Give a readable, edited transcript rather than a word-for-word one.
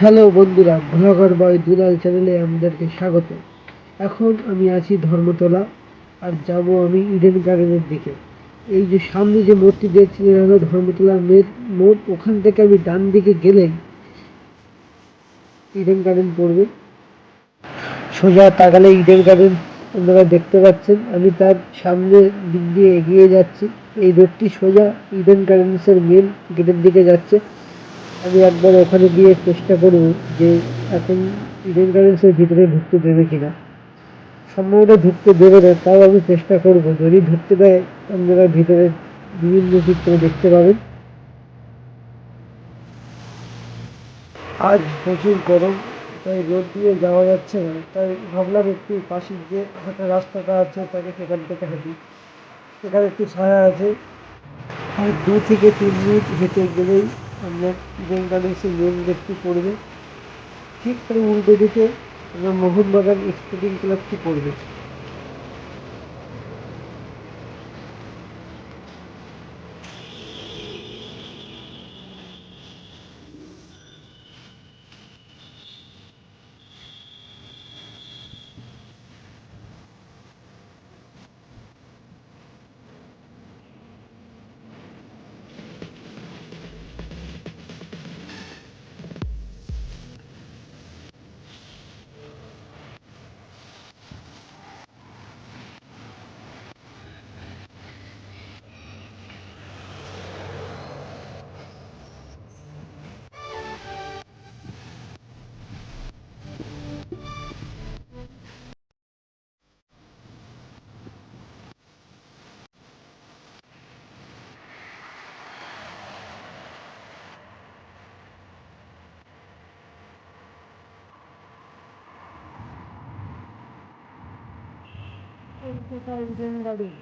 Hello বন্ধুরা, blogger বয় দুলাল চ্যানেলে আমাদেরকে স্বাগত। এখন আমি আছি ধর্মতলা, আর যাব আমি ইডেন গার্ডেনের দিকে। এই যে সামনে যে মোড়টি দেখছেন, এটা হলো ধর্মতলা মোড়। ওখান থেকে আমি ডান দিকে গেলেই ইডেন গার্ডেন পড়বে। সোজা তাকালে ইডেন গার্ডেন আপনারা দেখতে পাচ্ছেন। আমি তার সামনে দিক দিয়ে এগিয়ে যাচ্ছি। এই রোডটি সোজা ইডেন গার্ডেন্সের মেন গেটের দিকে যাচ্ছে। আমি একবার ওখানে গিয়ে চেষ্টা করব যে এখন ইডেন গার্ডেন্সের ভিতরে ঢুকতে দেবে কিনা। সম্ভবত ঢুকতে দেবে না, তাও আমি চেষ্টা করব। যদি ঢুকতে দেয়, আপনারা ভিতরে বিভিন্ন চিত্র দেখতে পাবেন। আজ প্রচুর গরম, তাই রোদ দিয়ে যাওয়া যাচ্ছে না, তাই ভাবলাম একটু পাশের যে হাঁটার রাস্তাটা আছে তাকে সেখান থেকে হাঁটি। সেখানে একটু ছায়া আছে, আর 2 থেকে 3 মিনিট হেঁটে গেলেই আমরা ইডেন গার্ডেন্সের মেন গেটটি পড়বে। ঠিক তার উল্টো দিকে আমরা মোহনবাগান স্পোর্টিং ক্লাবটি পড়বে। Eden garden.